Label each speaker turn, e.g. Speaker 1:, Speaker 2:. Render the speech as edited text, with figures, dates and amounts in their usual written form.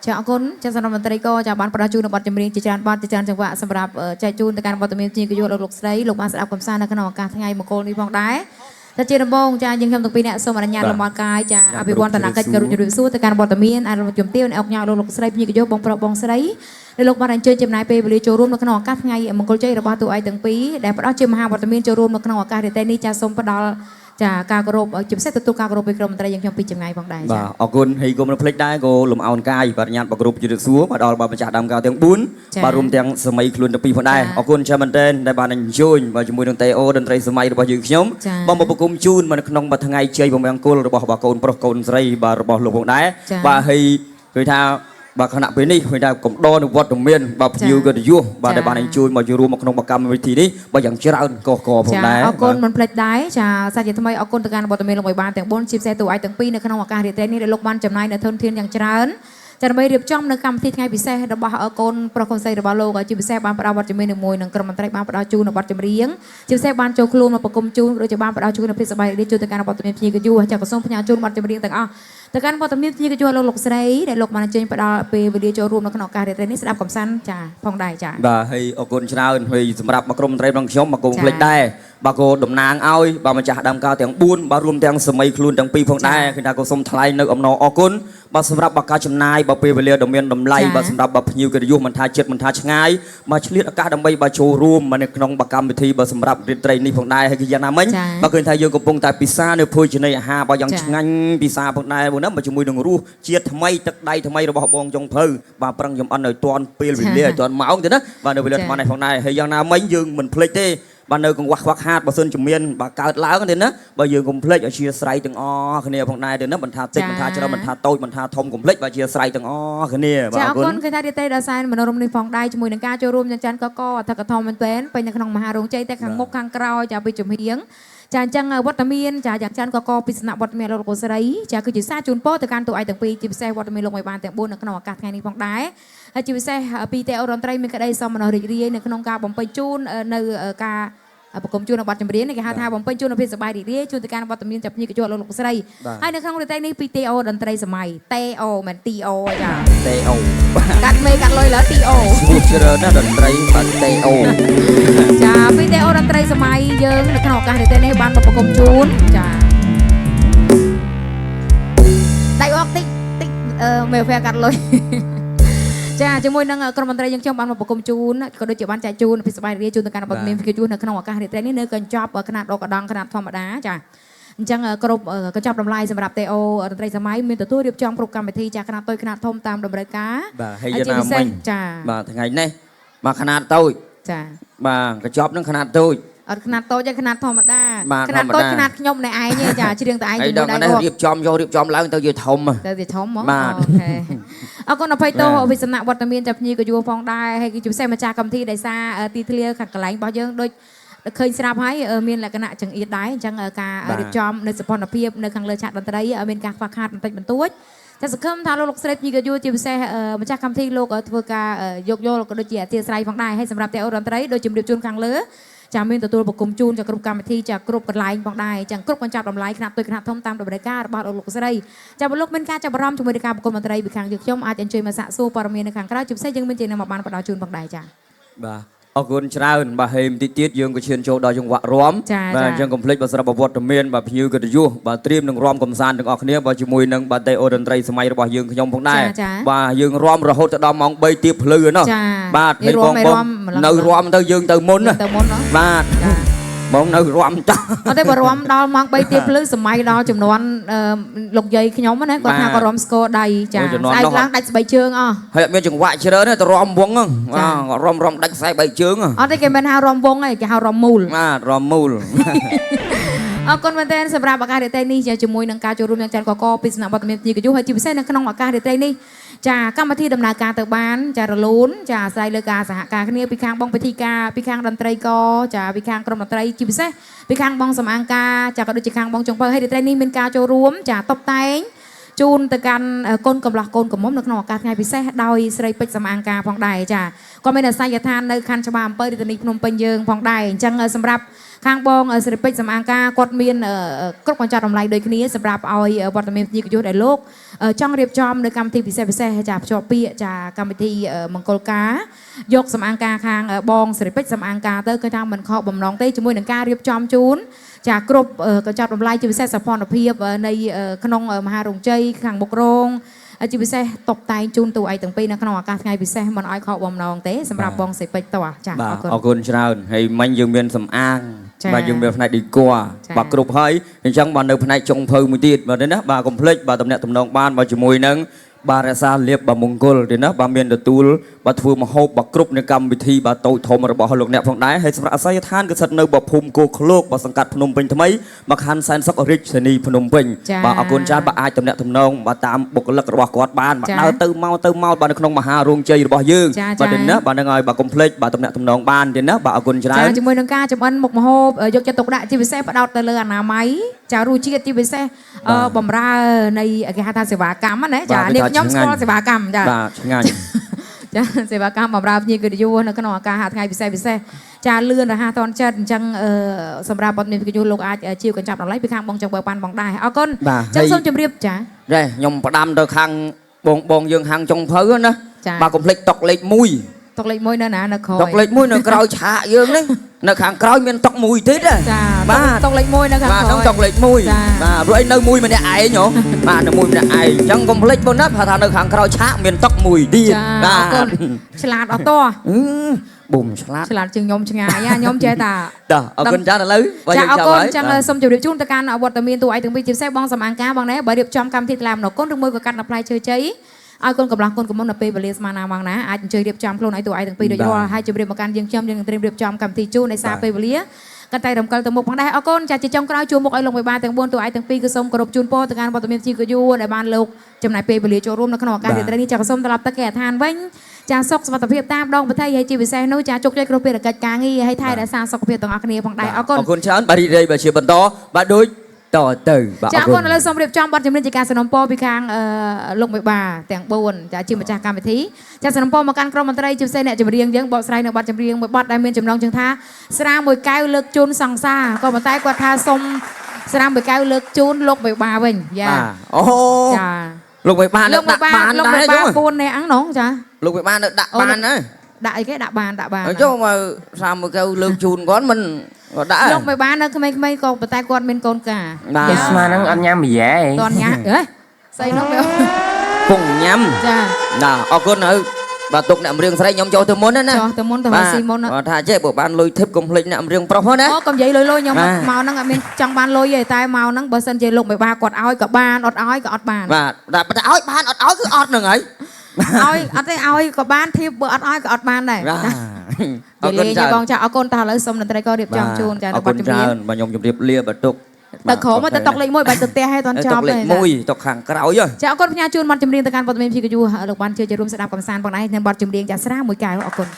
Speaker 1: ចាអរគុណចាសំណមន្ត្រីក៏ចាបានផ្ដល់ជូននៅបទចម្រៀងជាច្រើនបទជាច្រើនចង្វាក់សម្រាប់ចែកជូនទៅកាន់វត្តមានជាគយោលោកស្រីលោកបានស្ដាប់កំសាន្តនៅក្នុងឱកាសថ្ងៃមង្គលនេះផងដែរតែជាដំបូងចាយើងខ្ញុំទាំងពីរអ្នកសូមអនុញ្ញាតលំអរកាយចាអភិវឌ្ឍនកិច្ចគោរពជម្រាបសួរទៅកាន់វត្តមានអរជំទាវអ្នកអុកញ៉ាលោកស្រីភ្ញៀវគយោបងប្រុសបងស្រីដែលលោកបានអញ្ជើញចំណាយពេលវេលាចូលរួមនៅក្នុងឱកាសថ្ងៃមង្គលជ័យរបស់តួឯកទាំងពីរដែលផ្ដល់ជាមហាវត្តមានចូលរួមនៅក្នុងឱកាសរាត្រីនេះចាសូមផ្ដល់ចាការគោរពជាពិសេសទទួលការគោរពពីក្រុមមន្ត្រីយើងខ្ញុំពីចម្ងាយផងដែរចាប
Speaker 2: ាទអរគុណហើយគុំរំភ្លេចដែរក៏លំអោនកាយបរិញ្ញាតបគ្រប់យុទ្ធសួរមកដល់បាទម្ចាស់ដើមកៅទាំង4បាទរួមទាំងសម័យខ្លួនទាំងពីរផងដែរអរគុណច្រើនមែនទែនដែលបានអញ្ជើញបាទជាមួយនឹងតេអូតន្ត្រីសម័យរបស់យើងខ្ញុំបងមកប្រគំជូនមកនៅក្នុងបាទថ្ងៃជ័យបំរាំងគុលរបស់កូនប្រុសកូនស្រីបាទរបស់លោកផងដែរបាទហើយឃើញថាបាទគណៈពេលនេះឃើញថាកំដរនៅវត្តមានបាទភ្ញៀវកិត្តិយសបាទដែលបានអញ្ជើញមកចូលរួមមកក្នុងកម្មវិធីនេះបាទយ៉ាងច្រើនកកផងដែរ
Speaker 1: អរគុណមិនភ្លេចដែរចាសាជាថ្មីអរគុណទៅកាន់វត្តមានលោកឲ្យបានទាំង4ជាពិសេសតួឯកទាំងពីរនៅក្នុងឱកាសរាត្រីនេះដែលលោកបានចំណាយនៅធនធានយ៉ាងច្រើនចាដើម្បីរៀបចំនៅកម្មវិធីថ្ងៃពិសេសរបស់កូនប្រុសកូនស្រីរបស់លោកជាពិសេសបានផ្ដល់វត្តជំនាញជាមួយនឹងក្រុមមន្ត្រីបានផ្ដល់ជូននៅបទចម្រៀងជាពិសេសបានចូលខ្លួនមកប្រគំជូនដូចជាបានផ្ដល់ជូននៅភាពសប្បាយរីករាយជូនទៅកាន់វត្តមានភ្ញៀវកិត្តិយសចាក៏សូមផ្ញើជូនបទចម្រៀងទាំងអស់ទៅកាន់វត្តមានភ្ញៀវកិត្តិយសលោកស្រីដែលលោកបានអញ្ជើញផ្ដល់ពេលវេលាចូលរួមនៅក្នុងឱកាសរាត្រីនេះស្ដាប់កំសាន្តចាផងដែរចា
Speaker 2: បាទហើយអរគុណច្រើនហើយសម្រាប់ក្រុមមន្ត្រីរបស់ខ្ញុំមកគង់ភ្លេចដែរបាទក៏តំណាងឲ្យបាទម្ចាស់ដើមកៅទាំង4បាទរួមទាំងសម័យខ្លួនទាំងពីរផងដែរគឺថាក៏សូមថ្លែងនៅអំណរអរគុណបាទសម្រាប់ការចំណាយបាទពេលវេលាដ៏មានតម្លៃបាទសម្រាប់បាទភ្ញៀវកិត្តិយសមិនថាចិត្តមិនថាឆ្ងាយបាទឆ្លៀតឱកាសដើម្បីបាទចូលរួមនៅក្នុងកម្មវិធីបាទសម្រាប់រាត្រីនេះផងដែរហើយគឺយ៉ាងណាមិញបាទឃើញថាយើងកំពុងតែពិសានៅភោជនីយអាហារបាទយ៉ាងឆ្ងាញ់ពិសាផងដែរបងណាបាទជាមួយនឹងរសជាតិថ្មីទឹកដៃថ្មីរបស់បងចុងភៅបាទប្រឹងចំអិនឲ្យទាន់ពេលវេលាឲ្យទាន់ម៉ោងទៅណាបាទនៅវេលាថ្មនេះផងដែរហើយយ៉ាងណាមិញយើងមិនភ្លេចទេបាទនៅកង្វះខ្វះខាតបើសិនជំនាញបាទកើតឡើងទេណាបើយើងកុំភ្លេចអធិស្ឋានទាំងអស់គ្នាផងដែរទេណាមិនថាតិចមិនថាច្រើនមិនថាតូចមិនថាធំកុំភ្លេចបាទអធិស្ឋានទាំងអស់គ្នាប
Speaker 1: ាទអរគុណគឺថារាត្រីដល់សែនមនោរម្យនេះផងដែរជាមួយនឹងការចូលរួមយ៉ាងច្រើនកកអធិកធមមែនទែនពេញនៅក្នុងមហារោងជ័យតែខាងមុខខាងក្រោយចាពីជំហៀងចាអញ្ចឹងវត្តមានចាយ៉ាងច្រើនកកពីសំណាក់វត្តមានលោកស្រីចាគឺជាសារជូនពរទៅកាន់តួឯកទាំងពីរជាពិសេសវត្តមានលោកឲ្យបានទាំង4នៅក្នុងឱកាសថ្ងៃនេះផងដែរហើយជាពិសេសពីតេអូរ៉នត្រីមានក្តីសមមនោរីករាយនៅក្នុងការបំពេញជូននៅការប្រគំជូននៅបទចម្រៀងនេះគេហៅថាបំពេញជូននៅភាពសប្បាយរីករាយជូនទៅកាន់វត្តមានចាប់ភ្ញៀវកិត្តិយសលោកស្រីហើយនៅក្នុងរាត្រីនេះពីតេអូតន្ត្រីសម័យតេអូមិនទីអូចា
Speaker 2: តេអូ
Speaker 1: កាត់មេកាត់លុយលើទីអូឈ
Speaker 2: ្មោះច្រើនណាស់តន្ត្រីបាទតេអូច
Speaker 1: ាពីតេអូតន្ត្រីសម័យយើងនៅក្នុងឱកាសរាត្រីនេះបានប្រគំជូនចាដៃអុកតិចមេហ្វែកាត់លុយចាជាមួយនឹងក្រុមមន្ត្រីយើងខ្ញុំបានមកប្រគំជូនក៏ដូចជាបានចែកជូនពីសបាយរាជូនទៅកាន់វត្តមានភ្ញៀវនៅក្នុងឱកាសរាត្រីនេះនៅកញ្ចប់ຂະຫນាតដកកដងຂະຫນាតធម្មតាចាអញ្ចឹងគ្រប់កញ្ចប់តម្លៃសម្រាប់តេអូតន្ត្រីសម័យមានទទួលរៀបចំគ្រប់កម្មវិធីចាຂະຫນាតតូចຂະຫນាតធំតាមតម្រូវការ
Speaker 2: បាទហើយយ៉ាងណាមិញចាបាទថ្ងៃនេះបាទຂະຫນាតតូចច
Speaker 1: ាប
Speaker 2: ាទកញ្ចប់នឹងຂະຫນាតតូច
Speaker 1: អត់ຂະຫນាតតូចទេຂະຫນាតធម្មតាຂະຫນាតតូចຂະຫນាតខ្ញុំណែឯងទេចាច្រៀងតែឯងជ
Speaker 2: ាមួយដៃគាត់រៀបចំយករៀបចំឡើងទៅជាធំទ
Speaker 1: ៅជាធំហ្មងអូខេអរគុណអភ័យទោសវិសំណាក់វត្តមានចាប់ភ្ញៀវក៏យួរផងដែរហើយជាពិសេសម្ចាស់កម្មវិធីដែលសារទីធ្លាខាងកន្លែងរបស់យើងដូចឃើញស្រាប់ហើយមានលក្ខណៈចង្អៀតដែរអញ្ចឹងការរៀបចំនៅសកម្មភាពនៅខាងលើឆាកតន្ត្រីមានការខ្វះខាតបន្តិចបន្តួចតែសង្ឃឹមថាលោកស្រីភ្ញៀវក៏យួរជាពិសេសម្ចាស់កម្មវិធីលោកធ្វើការយកក៏ដូចជាអធិស្ឋានផងដែរហើយសម្រាប់តេអូតន្ត្រីដូចជំរាបជូនខាងលើចាមានទទួលប្រគំជូនចាគ្រប់កម្មវិធីចាគ្រប់កន្លែងផងដែរចាគ្រប់កញ្ចប់តម្លៃຂະຫນាតតូចຂະຫນាតធំតាមតម្រូវការរបស់លោកស្រីចាបើលោកមានការចាប់អារម្មណ៍ជាមួយនឹងការប្រគំតន្ត្រីពីខាងយើងខ្ញុំអាចអញ្ជើញមកសាកសួរព័ត៌មាននៅខាងក្រៅជាពិសេសយើងមានជានឹងមកបានផ្ដល់ជូនផងដែរចាប
Speaker 2: ាទអរគុណច្រើនបាទហេមតិចទៀតយើងក៏ឈានចូលដល់ចង្វាក់រាំបាទអញ្ចឹងកុំភ្លេចបាទសម្រាប់ប្រវត្តិមានបាទភ្ញៀវកិត្តិយសបាទត្រៀមនឹងរាំកំសាន្តទាំងអស់គ្នាបាទជាមួយនឹងបាទតេអូតន្ត្រីសម័យរបស់យើងខ្ញុំផងដែរបាទយើងរាំរហូតដល់ម៉ោង3ទៀបភ្លឺណាប
Speaker 1: ាទ
Speaker 2: ហើយបងនៅរាំទៅយើងទៅមុនណាបាទបងនៅរាំតោះអ
Speaker 1: ត់ទេបើរាំដល់ម៉ោង3ទៀបភ្លឺសម័យដល់ចំនួនលោកយាយខ្ញុំណាគាត់ថាគាត់រាំស្គរដៃចាស្អែកឡើងដាច់ស្បែកជើងអស់
Speaker 2: ហើយអត់មានចង្វាក់ច្រើនទេទៅរាំវងហ្នឹងរាំដាច់ស្បែកជើង
Speaker 1: អត់ទេគេមិនហៅរាំវងទេគេហៅរាំមូលប
Speaker 2: ាទរាំមូល
Speaker 1: អរគុណមែនទែនសម្រាប់ឱកាសរាត្រីនេះជាមួយនឹងការចូលរួមយ៉ាងច្រើនកកពីសំណាក់វត្តមានភ្ញៀវកិត្តិយសហើយជាពិសេសនៅក្នុងឱកាសរាត្រីនេះចាកម្មវិធីដំណើរការទៅបានចារលូនចាអាស្រ័យលើការសហការគ្នាពីខាងបងពិធីការពីខាងតន្ត្រីក៏ចាពីខាងក្រុមតន្ត្រីជាពិសេសពីខាងបងសំអាងការចាក៏ដូចជាខាងបងចុងពៅហើយរាត្រីនេះមានការចូលរួមចាតុបតែងជូនទៅកាន់កូនកំលោះកូនកំមុំនៅក្នុងឱកាសថ្ងៃពិសេសដោយស្រីពេជ្រសំអាងការផងដែរចាក៏មានអាស័យដ្ឋាននៅខណ្ឌច្បារអំពើរាជធានីភ្នំពេញយើងផងដែរអញ្ចឹងសម្រាប់ ខាងបងសិរិពេជ្រសំអាងការគាត់មានគ្រប់កញ្ចក់តម្លៃដូចគ្នាសម្រាប់ឲ្យវត្តមានភ្ញៀវកិត្តិយសដែលលោកចង់រៀបចំនៅកម្មវិធីពិសេសចាភ្ជាប់ពាក្យចាកម្មវិធីមង្គលការយកសំអាងការខាងបងសិរិពេជ្រសំអាងការទៅគឺថាមិនខកបំណងទេជាមួយនឹងការរៀបចំជូនចាគ្រប់កញ្ចក់តម្លៃជាពិសេសសភនភាពនៃក្នុងមហារោងជ័យខាងមុខរោងជាពិសេសតុបតែងជូនតួឯកទាំងពីរនៅក្នុងឱកាសថ្ងៃពិសេសមិនឲ្យខកបំណងទេសម្រាប់បងសិពេចតោះចាអរគុណ
Speaker 2: អរគុណច្រើនហើយមិញយើងមានសំអាងបាទយើងមានផ្នែកឌីគ័របាទគ្រប់ហើយអញ្ចឹងបាទនៅផ្នែកចុងភៅមួយទៀតបាទណាបាទកុំភ្លេចបាទតំណែងតំណងបានបាទជាមួយនឹងបាទរក្សាលៀបបាទមង្គលទេណាបាទមានទទួលបាទធ្វើមហូបបាទគ្រប់នៅកម្មវិធីបាទតូចធំរបស់លោកអ្នកផងដែរហើយសម្រាប់អាស័យដ្ឋានគឺស្ថិតនៅបាទភូមិគោឃ្លោកបាទសង្កាត់ភ្នំពេញថ្មីបាទខណ្ឌសែនសុខរាជធានីភ្នំពេញបាទអរគុណច្រើនបាទអាចតំណែងតំណងបាទតាមបុគ្គលិករបស់គាត់បានបាទដើរទៅមកបាទនៅក្នុងមហារោងជ័យរបស់យើងបាទទេណាបាទនឹងហើយបាទកុំភ្លេចបាទតំណែងតំណងបានទេណាបាទអរគុណច្រើន
Speaker 1: ចាជាមួយនឹងការចំអិនមុខម្ហូបយកចិត្តទុកដាក់ជាពិសេសផ្ដោតទៅលើអនាម័យចារសជាតិជាពិសេសបំរើនៃគេហៅថាសេវាកម្មណាចានេះខ្ញុំស្គាល់សេវាកម្មចា
Speaker 2: បាទឆ្ងាញ់
Speaker 1: ចាសេវាកម្មបម្រើភ្ញៀវកិត្តិយសនៅក្នុងឱកាសហាត់ថ្ងៃពិសេសចាលឿនរហ័សទាន់ចិត្តអញ្ចឹងសម្រាប់បទមានកិត្តិយសលោកអាចជាវកញ្ចប់តម្លៃពីខាងបងចង់បើបានបងដែរអរគុណអញ្ចឹងសូមជម្រាបចា
Speaker 2: ខ្ញុំផ្ដាំទៅខាងបងយើងហាងចុងភៅណាបាទកុំភ្លេចតុកលេខ1
Speaker 1: តុកលេខ1នៅណានៅក្រោយ
Speaker 2: តុកលេខ1នៅក្រោយឆាកយើងនេះនៅខាងក្រោយមានតុក1ទៀត
Speaker 1: ចាបាទតុកលេខ1នៅខាងក្រោយ
Speaker 2: បាទក្នុងតុកលេខ1បាទព្រោះឯនៅ1ម្នាក់ឯងហ៎បាទនៅ1ម្នាក់ឯងអញ្ចឹងកុំភ្លេចបងណាថានៅខាងក្រោយឆាកមានតុក1ទៀត
Speaker 1: បាទអរគុណឆ្លាតអត់តោះ
Speaker 2: ប៊ុំឆ្លាត
Speaker 1: ជាងខ្ញុំឆ្ងាយខ្ញុំចេះតា
Speaker 2: អរគុណច្រើនឥឡូវ
Speaker 1: ចាអរគុណចឹងសូមជម្រាបជូនទៅកាន់វត្តមានតួឯកទាំងពីរជាពិសេសបងសំអាងការបងណែបើរៀបចំកម្មវិធីថ្លែងអំណរគុណឬមួយក៏កាត់ដល់ផ្លែឈើជ័យឲ្យកូនកំឡោះកូនកំមុំនៅពេលវេលាស្មើណាមកណាអាចអញ្ជើញរៀបចំខ្លួនឲ្យតួឯកទាំងពីរដូចរាល់ហើយជម្រាបមកកាន់យើងខ្ញុំនឹងត្រៀមរៀបចំកម្មវិធីជូនដោយសារពេលវេលាកតែរំកិលទៅមុខផងដែរអរគុណចាជាចុងក្រោយជួបមុខឲ្យលោកមេបាទាំង4តួឯកទាំងពីរគឺសូមគោរពជូនពរទៅកាន់វត្តមានជីកយួរដែលបានលោកចំណាយពេលវេលាចូលរួមនៅក្នុងឱកាសរាត្រីនេះចាសូមត្រឡប់ទៅគេអាឋានវិញចាសុខសុខភាពតាមដងប្រថុយហើយជាពិសេសនោះចាជោគជ័យគ្រប់ភារកិច្ចការងារហើយថែរក្សាសុខភាពទាំងអស់គ្នាផងដែរអរគុណ
Speaker 2: អរគុណច្រើនបាទរីករាយបាទជាបន្តបាទដូចតទៅ
Speaker 1: បាទចាអរគុណឥឡូវសូមរៀបចំបទចម្រៀងជាការสนับสนุนពីខាងលោកមេបាទាំង4ចាជាម្ចាស់កម្មវិធីចាสนับสนุนមកកាន់ក្រុមមន្ត្រីជាពិសេសអ្នកចម្រៀងយើងបកស្រាយនៅបទចម្រៀងមួយបទដែលមានចំណងជើងថាស្រាមួយកែវលើកជូនសង្សារក៏ប៉ុន្តែគាត់ថាសុំស្រាមួយកែវលើកជូនលោកមេបាវិញយ៉ា
Speaker 2: អូចាលោកមេបា
Speaker 1: លោកមេបា4នាក់ហ្នឹងចា
Speaker 2: លោកមេបានៅដាក់បានណា
Speaker 1: ដាក់អីគេដាក់បាន
Speaker 2: ចូលមកស្រាមួយកែវលើកជូនគាត់មិនគាត់ដាក់
Speaker 1: លោកមេបានៅក្មេងៗក៏ប៉ុន្តែគាត់មានកូនការ
Speaker 3: បាទស្មានហ្នឹងអត់ញ៉ាំមីយ៉ែ
Speaker 1: តន់ញ៉ាំអេស្អីនោះ
Speaker 2: ពងញ៉ាំ
Speaker 1: ចា
Speaker 2: ណាអរគុណហើយបាទទុកអ្នកម្រៀងស្រីខ្ញុំចូលទៅមុនណា
Speaker 1: ចុះទៅមុនទៅស៊ីមុន
Speaker 2: គាត់ថាចេះបើបានលុយធីបកុំភ្លេចអ្នកម្រៀងប្រុសហ្នឹងណា
Speaker 1: អូកុំនិយាយលុយខ្ញុំមកហ្នឹងអត់មានចង់បានលុយទេតែមកហ្នឹងបើសិនជាលោកមេបាគាត់ឲ្យក៏បានអត់ឲ្យក៏អត់បាន
Speaker 2: បាទតែឲ្យបានអត់ឲ្យគឺអត់ហ្នឹងហើយ
Speaker 1: ឲ្យអត់ទេឲ្យក៏បានធីបបើអត់ឲ្យក៏អត់បានដែរ
Speaker 2: អរគុណ
Speaker 1: ច្រើនបងចាអរគុណតោះឥឡូវសុំតន្ត្រីក៏រៀបចំជូនចា
Speaker 2: នៅបាត់ចម្រៀងបាទខ្ញុំជម្រាបលាបាទទុក
Speaker 1: ទៅក្រោមទៅតុកលេខ1បាច់ទៅផ្ទះឲ្យតន់ចប់
Speaker 2: ទេតុកលេខ1តុកខាងក្រោយ
Speaker 1: ចាអរគុណផ្ញើជូនបទចម្រៀងទៅកាន់វត្តមានជីកយូលោកបានជឿជារួមស្ដាប់កំសាន្តបងឯងនៅបទចម្រៀងចាស្រាមួយកែវអរគុណ